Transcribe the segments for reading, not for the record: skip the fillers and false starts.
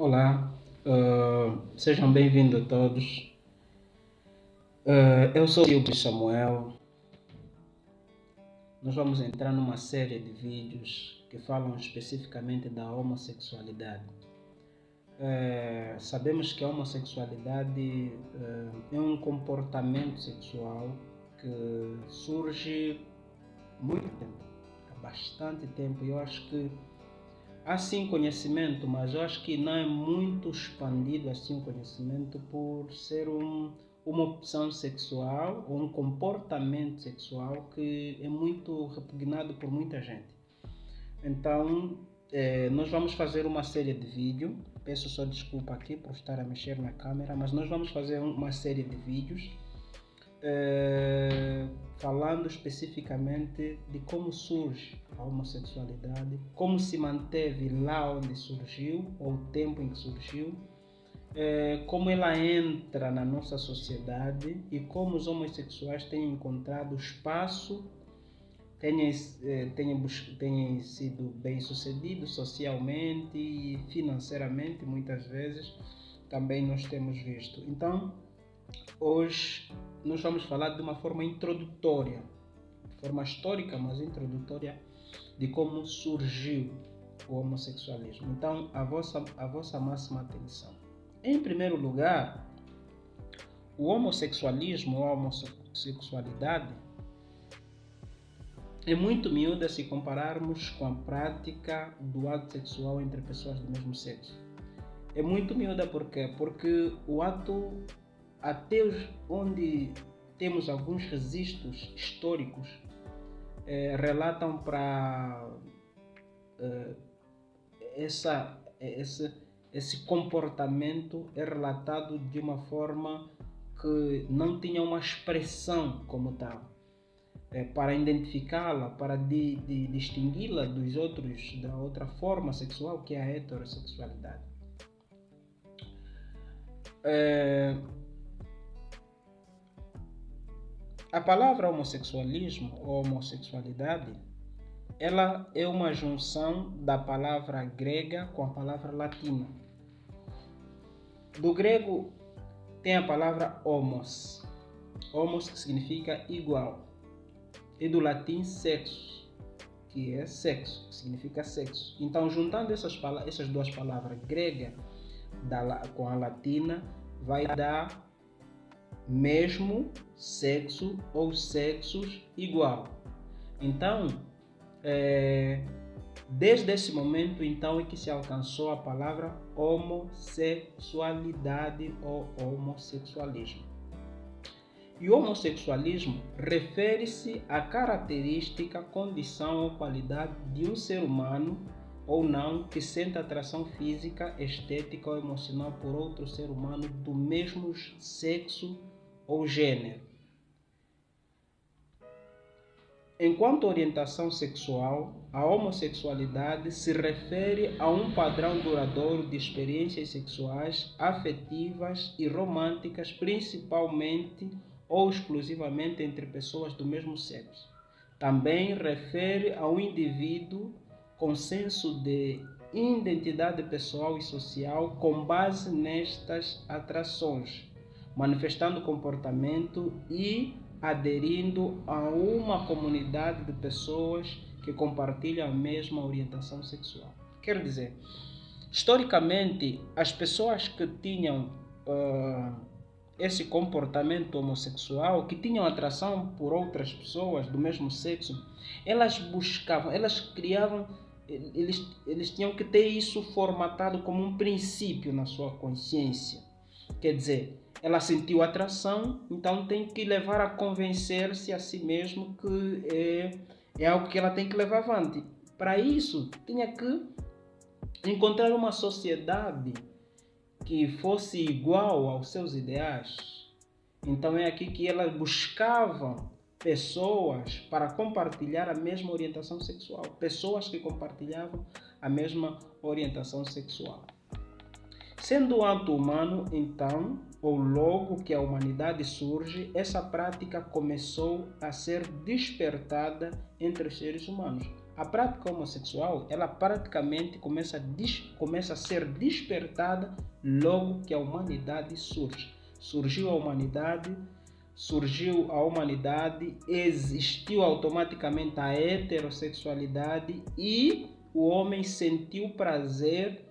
Olá, sejam bem-vindos a todos. Eu sou o Silvio Samuel. Nós vamos entrar numa série de vídeos que falam especificamente da homossexualidade. Sabemos que a homossexualidade é um comportamento sexual que surge há muito tempo, há bastante tempo. Eu acho que há sim conhecimento, mas eu acho que não é muito expandido assim o conhecimento por ser uma opção sexual ou um comportamento sexual que é muito repugnado por muita gente. Então, nós vamos fazer uma série de vídeos. Peço só desculpa aqui por estar a mexer na câmera, mas nós vamos fazer uma série de vídeos falando especificamente de como surge a homossexualidade, como se manteve lá onde surgiu, ou o tempo em que surgiu, como ela entra na nossa sociedade e como os homossexuais têm encontrado espaço, têm sido bem-sucedidos socialmente e financeiramente, muitas vezes, também nós temos visto. Então, hoje nós vamos falar de uma forma introdutória, de forma histórica, mas introdutória, de como surgiu o homossexualismo. Então, a vossa máxima atenção. Em primeiro lugar, o homossexualismo ou a homossexualidade é muito miúda se compararmos com a prática do ato sexual entre pessoas do mesmo sexo. É muito miúda por quê? Porque o ato, até onde temos alguns registros históricos, relatam para esse comportamento é relatado de uma forma que não tinha uma expressão como tal. Para identificá-la, para distingui-la da outra forma sexual, que é a heterossexualidade. A palavra homossexualismo ou homossexualidade, ela é uma junção da palavra grega com a palavra latina. Do grego tem a palavra homos, homos que significa igual, e do latim sexo, que é sexo, que significa sexo. Então, juntando essas duas palavras, grega com a latina, vai dar mesmo sexo ou sexos igual. Então, desde esse momento então é que se alcançou a palavra homossexualidade ou homossexualismo. E o homossexualismo refere-se à característica, condição ou qualidade de um ser humano ou não que sente atração física, estética ou emocional por outro ser humano do mesmo sexo ou gênero. Enquanto orientação sexual, a homossexualidade se refere a um padrão duradouro de experiências sexuais, afetivas e românticas, principalmente ou exclusivamente entre pessoas do mesmo sexo. Também refere a um indivíduo com senso de identidade pessoal e social com base nestas atrações, manifestando comportamento e aderindo a uma comunidade de pessoas que compartilham a mesma orientação sexual. Quer dizer, historicamente, as pessoas que tinham esse comportamento homossexual, que tinham atração por outras pessoas do mesmo sexo, elas buscavam, elas criavam, eles tinham que ter isso formatado como um princípio na sua consciência. Quer dizer, ela sentiu atração, então tem que levar a convencer-se a si mesmo que é algo que ela tem que levar avante. Para isso, tinha que encontrar uma sociedade que fosse igual aos seus ideais. Então é aqui que elas buscavam pessoas para compartilhar a mesma orientação sexual. Pessoas que compartilhavam a mesma orientação sexual. Sendo o ato humano, então, ou logo que a humanidade surge, essa prática começou a ser despertada entre os seres humanos. a prática homossexual, ela praticamente começa a ser despertada logo que a humanidade surge. Surgiu a humanidade, existiu automaticamente a heterossexualidade e o homem sentiu prazer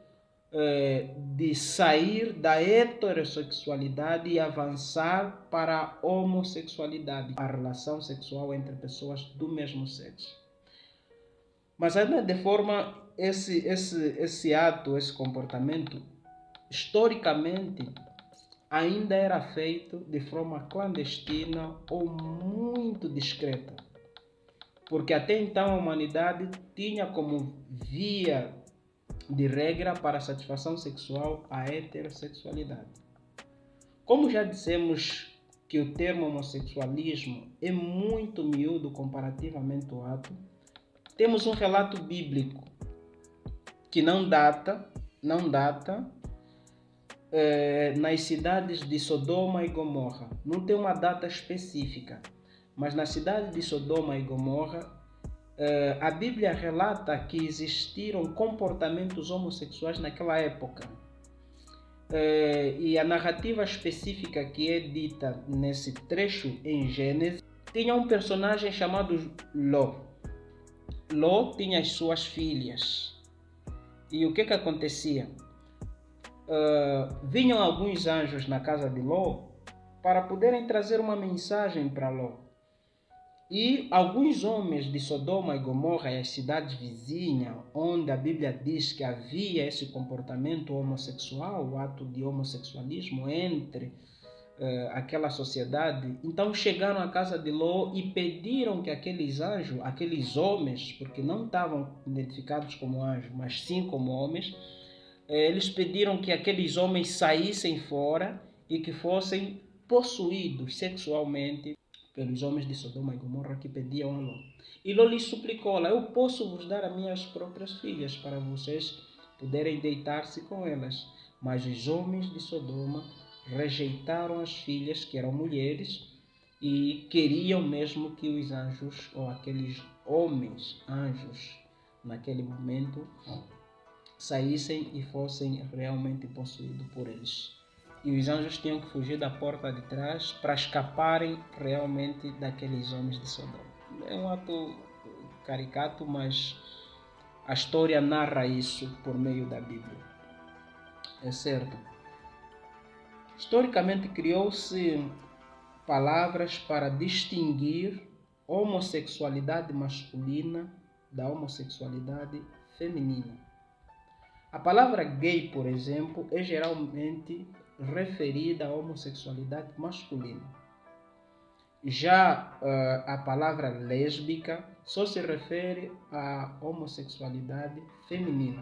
de sair da heterossexualidade e avançar para a homossexualidade, a relação sexual entre pessoas do mesmo sexo. Mas ainda de forma, esse ato, esse comportamento, historicamente, ainda era feito de forma clandestina ou muito discreta. Porque até então a humanidade tinha como via de regra para a satisfação sexual a heterossexualidade. Como já dissemos que o termo homossexualismo é muito miúdo comparativamente ao ato, temos um relato bíblico que não data nas cidades de Sodoma e Gomorra. Não tem uma data específica, mas na cidade de Sodoma e Gomorra, a Bíblia relata que existiram comportamentos homossexuais naquela época. E a narrativa específica que é dita nesse trecho em Gênesis tinha um personagem chamado Ló. Ló tinha as suas filhas. E o que acontecia? Vinham alguns anjos na casa de Ló para poderem trazer uma mensagem para Ló. E alguns homens de Sodoma e Gomorra e as cidades vizinhas, onde a Bíblia diz que havia esse comportamento homossexual, o ato de homossexualismo entre aquela sociedade, então chegaram à casa de Ló e pediram que aqueles anjos, aqueles homens, porque não estavam identificados como anjos, mas sim como homens, eles pediram que aqueles homens saíssem fora e que fossem possuídos sexualmente pelos homens de Sodoma e Gomorra que pediam a Ló. E Ló lhes suplicou: eu posso vos dar as minhas próprias filhas para vocês poderem deitar-se com elas. Mas os homens de Sodoma rejeitaram as filhas, que eram mulheres, e queriam mesmo que os anjos, ou aqueles homens anjos, naquele momento, saíssem e fossem realmente possuídos por eles. E os anjos tinham que fugir da porta de trás para escaparem realmente daqueles homens de Sodoma. É um ato caricato, mas a história narra isso por meio da Bíblia. É certo. Historicamente criou-se palavras para distinguir homossexualidade masculina da homossexualidade feminina. A palavra gay, por exemplo, é geralmente referida à homossexualidade masculina. Já a palavra lésbica só se refere à homossexualidade feminina.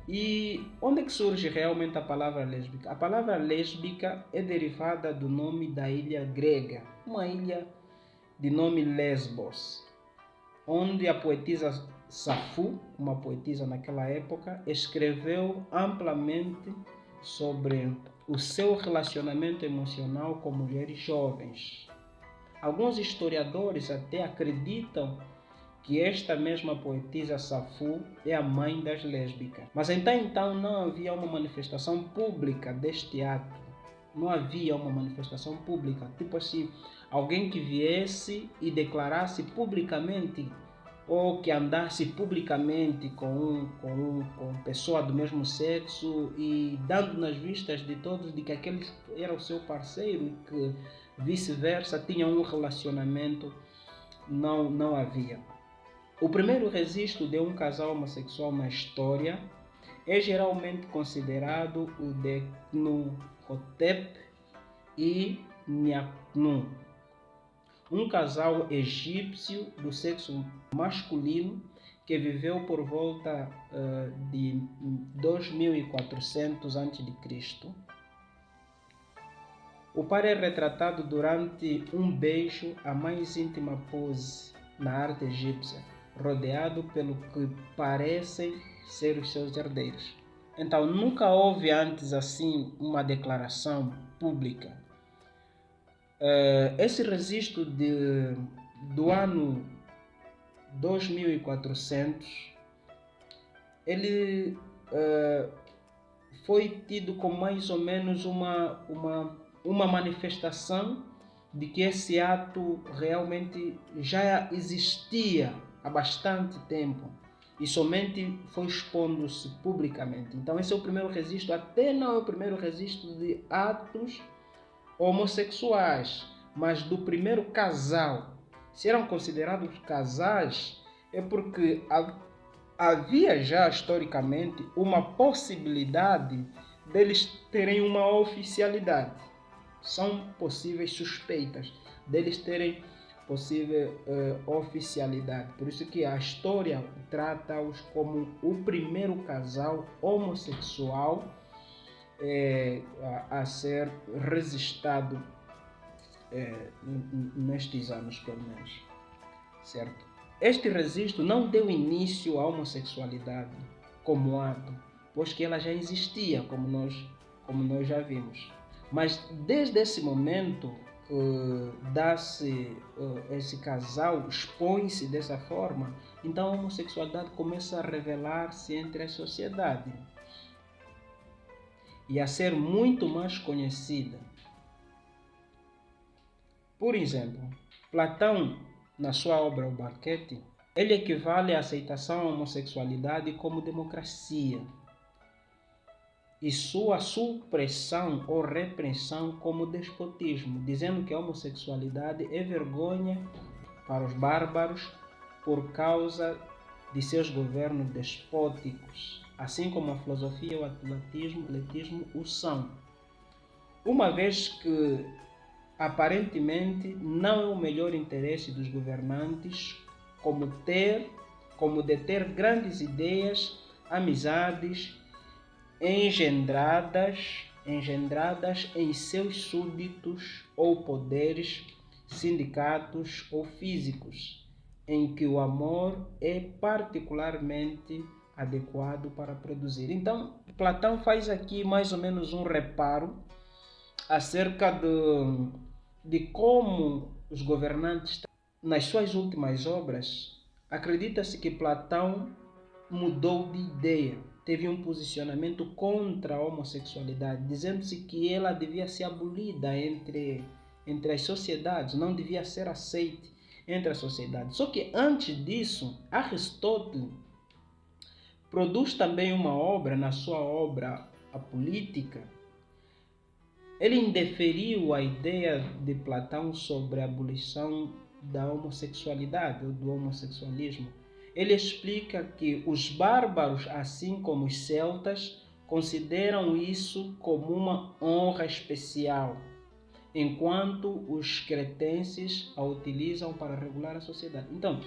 E onde é que surge realmente a palavra lésbica? A palavra lésbica é derivada do nome da ilha grega, uma ilha de nome Lesbos, onde a poetisa Safo, uma poetisa naquela época, escreveu amplamente sobre o seu relacionamento emocional com mulheres jovens. Alguns historiadores até acreditam que esta mesma poetisa Safo é a mãe das lésbicas. Mas então não havia uma manifestação pública deste ato. Não havia uma manifestação pública, tipo assim, alguém que viesse e declarasse publicamente ou que andasse publicamente com pessoa do mesmo sexo e dando nas vistas de todos de que aquele era o seu parceiro e que vice-versa tinha um relacionamento, não havia. O primeiro registro de um casal homossexual na história é geralmente considerado o de Pnuhotep e Niapnu, um casal egípcio do sexo masculino que viveu por volta de 2400 a.C. O par é retratado durante um beijo, a mais íntima pose na arte egípcia, rodeado pelo que parecem ser os seus herdeiros. Então, nunca houve antes assim uma declaração pública. Esse registro do ano 2400, ele foi tido como mais ou menos uma manifestação de que esse ato realmente já existia há bastante tempo e somente foi expondo-se publicamente. Então esse é o primeiro registro, até não é o primeiro registro de atos homossexuais, mas do primeiro casal. Se eram considerados casais, é porque havia já historicamente uma possibilidade deles terem uma oficialidade. São possíveis suspeitas deles terem possível oficialidade. Por isso que a história trata-os como o primeiro casal homossexual a ser registrado nestes anos, pelo menos. Certo? Este registro não deu início à homossexualidade como ato, pois que ela já existia, como nós já vimos. Mas desde esse momento esse casal expõe-se dessa forma, então a homossexualidade começa a revelar-se entre a sociedade e a ser muito mais conhecida. Por exemplo, Platão, na sua obra O Banquete, ele equivale à aceitação à homossexualidade como democracia e sua supressão ou repressão como despotismo, dizendo que a homossexualidade é vergonha para os bárbaros por causa de seus governos despóticos, assim como a filosofia e o atletismo o são. Uma vez que aparentemente não é o melhor interesse dos governantes como deter grandes ideias, amizades engendradas em seus súditos ou poderes, sindicatos ou físicos, em que o amor é particularmente adequado para produzir. Então, Platão faz aqui mais ou menos um reparo acerca de como os governantes, nas suas últimas obras, acredita-se que Platão mudou de ideia, teve um posicionamento contra a homossexualidade, dizendo-se que ela devia ser abolida entre as sociedades, não devia ser aceita entre a sociedade. Só que antes disso, Aristóteles produz também uma obra, na sua obra A Política. Ele indeferiu a ideia de Platão sobre a abolição da homossexualidade ou do homossexualismo. Ele explica que os bárbaros, assim como os celtas, consideram isso como uma honra especial, enquanto os cretenses a utilizam para regular a sociedade. Então,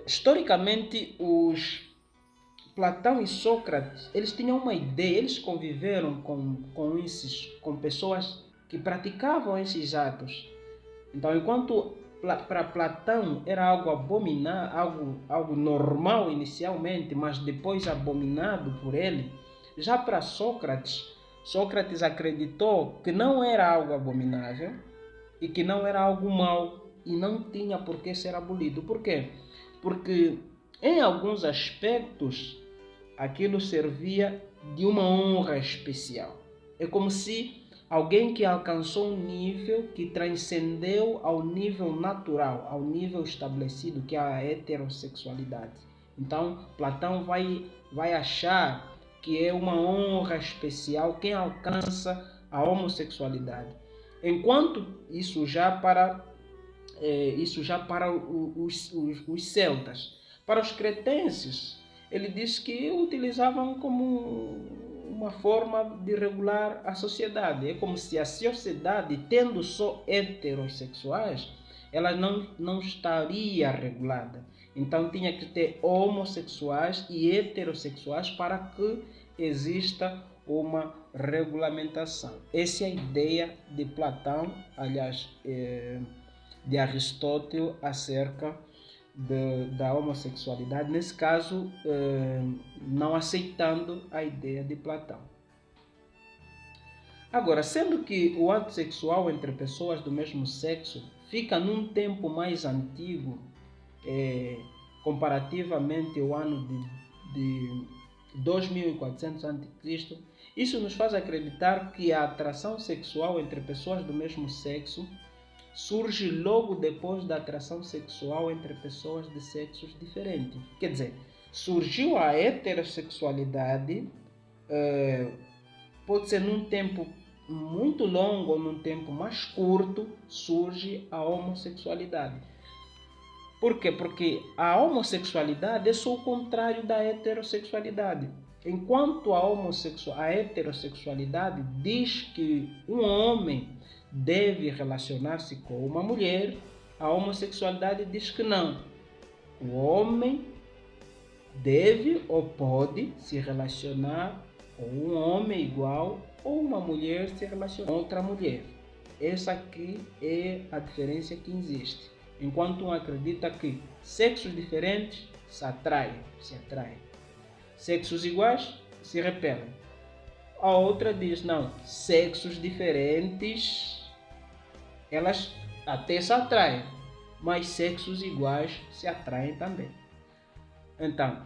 historicamente, Platão e Sócrates, eles tinham uma ideia, eles conviveram com pessoas que praticavam esses atos. Então, enquanto para Platão era algo abominável, algo normal inicialmente, mas depois abominado por ele, já para Sócrates acreditou que não era algo abominável e que não era algo mau e não tinha por que ser abolido. Por quê? Porque em alguns aspectos aquilo servia de uma honra especial. É como se alguém que alcançou um nível que transcendeu ao nível natural, ao nível estabelecido, que é a heterossexualidade. Então, Platão vai achar que é uma honra especial quem alcança a homossexualidade. Enquanto isso já para os celtas. Para os cretenses, ele diz que utilizavam como uma forma de regular a sociedade. É como se a sociedade, tendo só heterossexuais, ela não estaria regulada. Então tinha que ter homossexuais e heterossexuais para que exista uma regulamentação. Essa é a ideia de Platão, aliás, de Aristóteles acerca da homossexualidade, nesse caso não aceitando a ideia de Platão. Agora, sendo que o ato sexual entre pessoas do mesmo sexo fica num tempo mais antigo, comparativamente ao ano de 2400 a.C., isso nos faz acreditar que a atração sexual entre pessoas do mesmo sexo surge logo depois da atração sexual entre pessoas de sexos diferentes. Quer dizer, surgiu a heterossexualidade, pode ser num tempo muito longo ou num tempo mais curto, surge a homossexualidade. Por quê? Porque a homossexualidade é só o contrário da heterossexualidade. Enquanto a heterossexualidade diz que um homem deve relacionar-se com uma mulher, a homossexualidade diz que não. O homem deve ou pode se relacionar com um homem igual ou uma mulher se relacionar com outra mulher. Essa aqui é a diferença que existe. Enquanto um acredita que sexos diferentes se atraem. Sexos iguais se repelem. A outra diz, não, sexos diferentes, elas até se atraem, mas sexos iguais se atraem também. Então,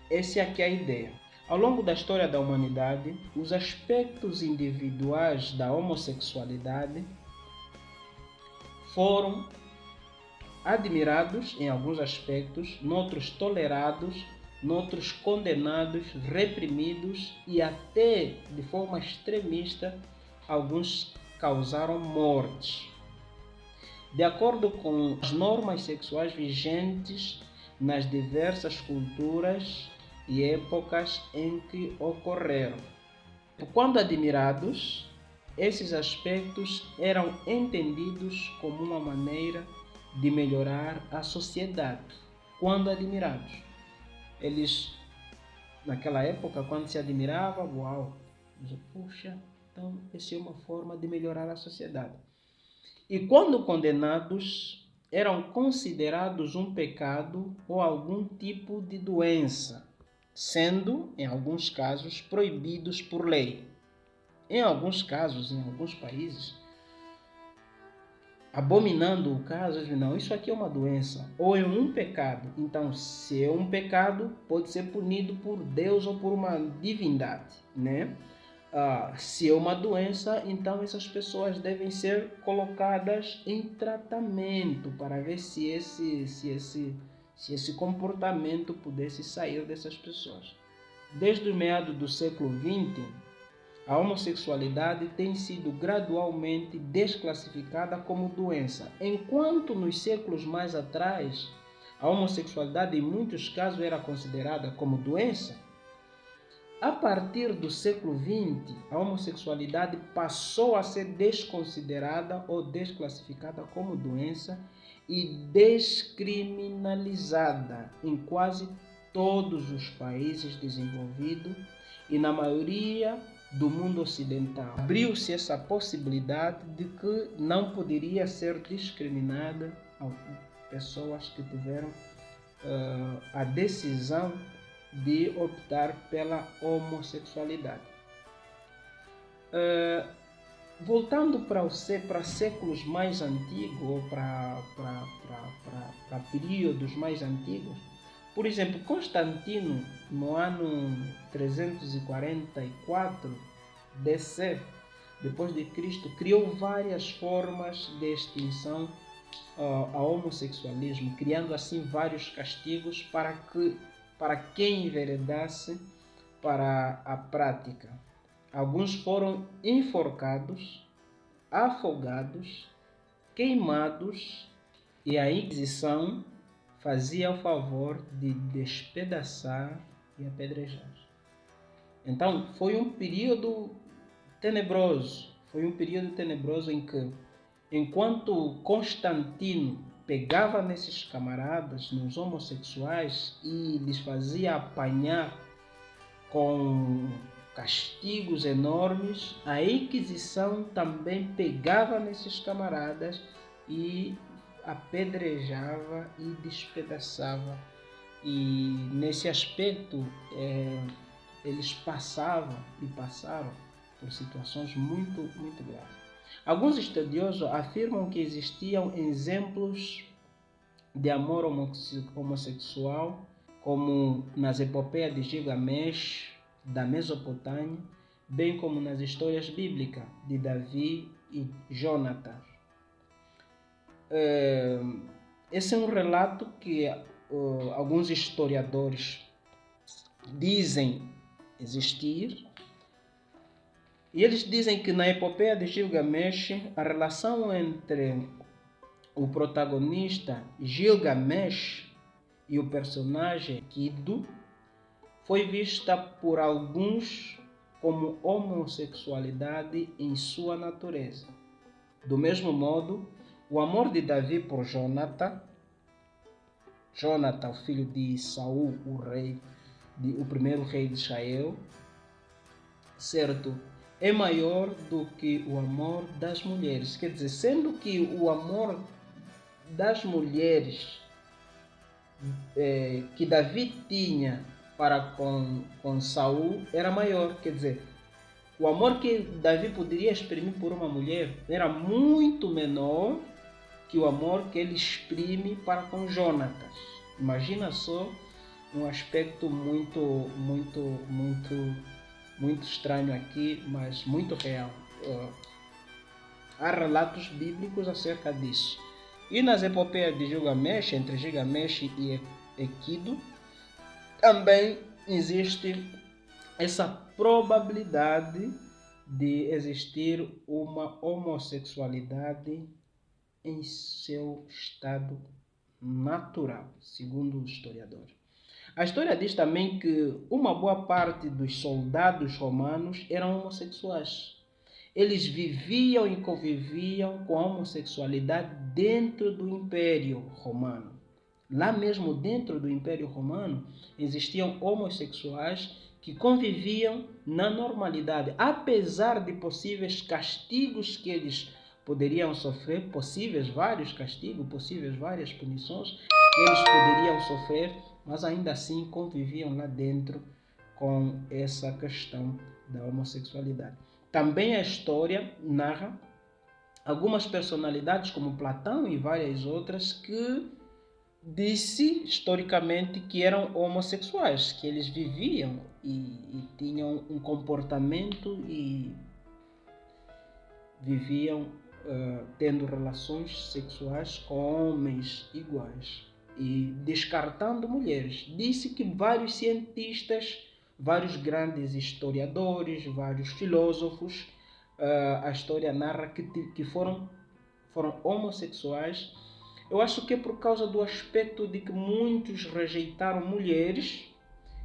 essa aqui é a ideia. Ao longo da história da humanidade, os aspectos individuais da homossexualidade foram admirados em alguns aspectos, noutros tolerados, noutros condenados, reprimidos e até de forma extremista, alguns causaram mortes. De acordo com as normas sexuais vigentes nas diversas culturas e épocas em que ocorreram. Quando admirados, esses aspectos eram entendidos como uma maneira de melhorar a sociedade. Quando admirados, eles, naquela época, quando se admirava, uau, puxa, então essa é uma forma de melhorar a sociedade. E quando condenados, eram considerados um pecado ou algum tipo de doença, sendo, em alguns casos, proibidos por lei. Em alguns casos, em alguns países, abominando o caso, não, isso aqui é uma doença ou é um pecado. Então, se é um pecado, pode ser punido por Deus ou por uma divindade, né? Se é uma doença, então essas pessoas devem ser colocadas em tratamento para ver se esse comportamento pudesse sair dessas pessoas. Desde o meado do século XX, a homossexualidade tem sido gradualmente desclassificada como doença, enquanto nos séculos mais atrás, a homossexualidade em muitos casos era considerada como doença. A partir do século XX, a homossexualidade passou a ser desconsiderada ou desclassificada como doença e descriminalizada em quase todos os países desenvolvidos e na maioria do mundo ocidental. Abriu-se essa possibilidade de que não poderia ser discriminada a pessoas que tiveram a decisão de optar pela homossexualidade. Voltando para séculos mais antigos, ou para períodos mais antigos, por exemplo, Constantino, no ano 344 DC, depois de Cristo, criou várias formas de extinção ao homossexualismo, criando assim vários castigos para quem enveredasse para a prática. Alguns foram enforcados, afogados, queimados, e a Inquisição fazia o favor de despedaçar e apedrejar. Então, foi um período tenebroso. Em que, enquanto Constantino pegava nesses camaradas, nos homossexuais, e lhes fazia apanhar com castigos enormes, a Inquisição também pegava nesses camaradas e apedrejava e despedaçava. E nesse aspecto, eles passaram por situações muito, muito graves. Alguns estudiosos afirmam que existiam exemplos de amor homossexual, como nas epopeias de Gilgamesh, da Mesopotâmia, bem como nas histórias bíblicas de Davi e Jonatas. Esse é um relato que alguns historiadores dizem existir, e eles dizem que na epopeia de Gilgamesh, a relação entre o protagonista Gilgamesh e o personagem Enkidu foi vista por alguns como homossexualidade em sua natureza. Do mesmo modo, o amor de Davi por Jonathan, o filho de Saul, o primeiro rei de Israel, certo, é maior do que o amor das mulheres. Quer dizer, sendo que o amor das mulheres que Davi tinha para com Saul era maior. Quer dizer, o amor que Davi poderia exprimir por uma mulher era muito menor que o amor que ele exprime para com Jonatas. Imagina só um aspecto muito estranho aqui, mas muito real. Há relatos bíblicos acerca disso. E nas epopeias de Gilgamesh, entre Gilgamesh e Enkidu, também existe essa probabilidade de existir uma homossexualidade em seu estado natural, segundo o historiador. A história diz também que uma boa parte dos soldados romanos eram homossexuais. Eles viviam e conviviam com a homossexualidade dentro do Império Romano. Lá mesmo dentro do Império Romano existiam homossexuais que conviviam na normalidade, apesar de possíveis castigos que eles poderiam sofrer, vários castigos, várias punições que eles poderiam sofrer, mas ainda assim conviviam lá dentro com essa questão da homossexualidade. Também a história narra algumas personalidades como Platão e várias outras que disse historicamente que eram homossexuais, que eles viviam e tinham um comportamento e viviam tendo relações sexuais com homens iguais e descartando mulheres. Disse que vários cientistas, vários grandes historiadores, vários filósofos, a história narra que foram homossexuais. Eu acho que é por causa do aspecto de que muitos rejeitaram mulheres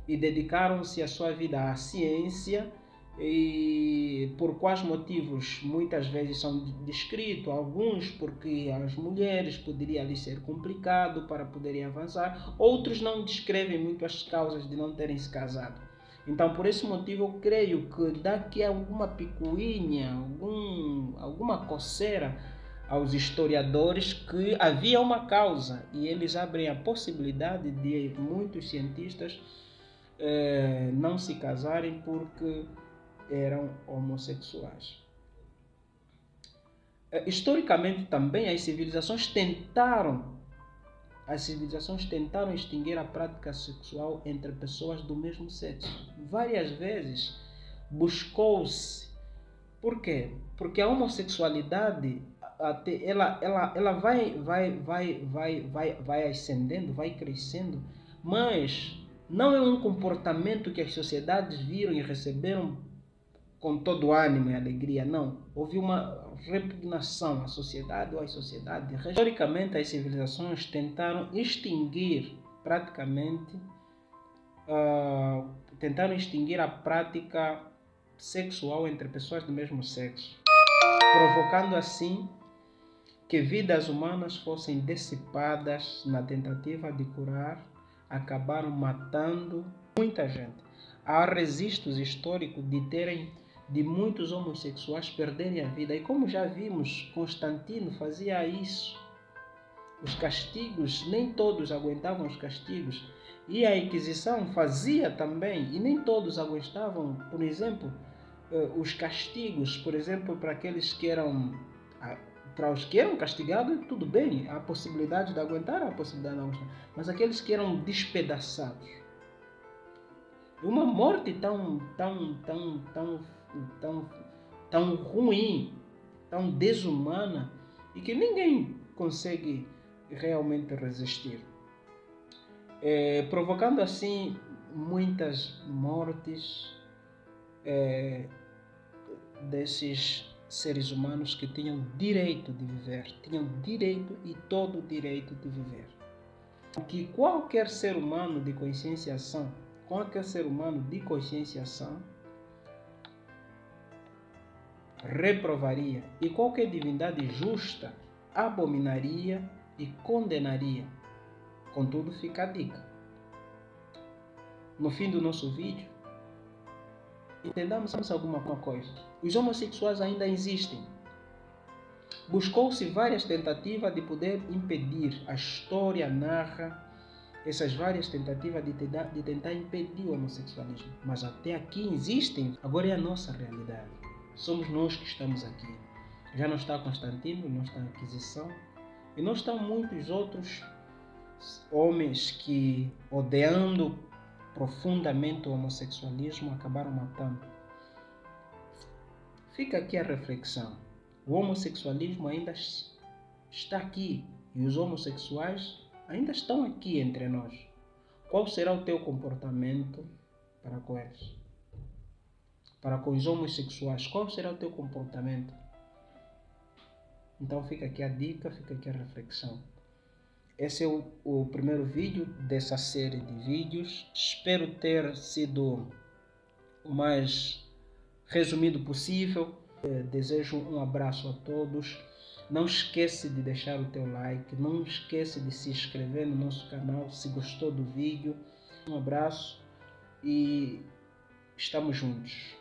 e dedicaram-se a sua vida à ciência, e por quais motivos muitas vezes são descritos, alguns porque as mulheres poderia lhes ser complicado para poderem avançar, outros não descrevem muito as causas de não terem se casado. Então, por esse motivo, eu creio que daqui a alguma picuinha, alguma coceira aos historiadores que havia uma causa, e eles abrem a possibilidade de muitos cientistas não se casarem porque eram homossexuais. Historicamente também as civilizações tentaram extinguir a prática sexual entre pessoas do mesmo sexo. Várias vezes buscou-se. Por quê? Porque a homossexualidade ela vai ascendendo, vai crescendo, mas não é um comportamento que as sociedades viram e receberam com todo ânimo e alegria, não. Houve uma repugnação à sociedade ou às sociedades. Historicamente, as civilizações tentaram extinguir a prática sexual entre pessoas do mesmo sexo, provocando assim que vidas humanas fossem dissipadas na tentativa de curar, acabaram matando muita gente. Há registros históricos de muitos homossexuais perderem a vida, e como já vimos, Constantino fazia isso. Os castigos, nem todos aguentavam os castigos, e a Inquisição fazia também, e nem todos aguentavam, por exemplo, os castigos, por exemplo, para aqueles que eram para os que eram castigados, tudo bem, há a possibilidade de aguentar, há a possibilidade de não aguentar. Mas aqueles que eram despedaçados, uma morte tão ruim, tão desumana, e que ninguém consegue realmente resistir. Provocando assim muitas mortes desses seres humanos que tinham direito de viver, tinham direito e todo o direito de viver. Que qualquer ser humano de consciência sã, reprovaria, e qualquer divindade justa abominaria e condenaria. Contudo, fica a dica. No fim do nosso vídeo, entendamos alguma coisa. Os homossexuais ainda existem. Buscou-se várias tentativas de poder impedir. A história narra essas várias tentativas de tentar impedir o homossexualismo. Mas até aqui existem. Agora é a nossa realidade. Somos nós que estamos aqui. Já não está Constantino, não está a Inquisição. E não estão muitos outros homens que, odiando profundamente o homossexualismo, acabaram matando. Fica aqui a reflexão. O homossexualismo ainda está aqui e os homossexuais ainda estão aqui entre nós. Qual será o teu comportamento para com eles? Para com os homossexuais, qual será o teu comportamento? Então fica aqui a dica, fica aqui a reflexão. Esse é o primeiro vídeo dessa série de vídeos. Espero ter sido o mais resumido possível. Desejo um abraço a todos. Não esquece de deixar o teu like. Não esquece de se inscrever no nosso canal se gostou do vídeo. Um abraço e estamos juntos.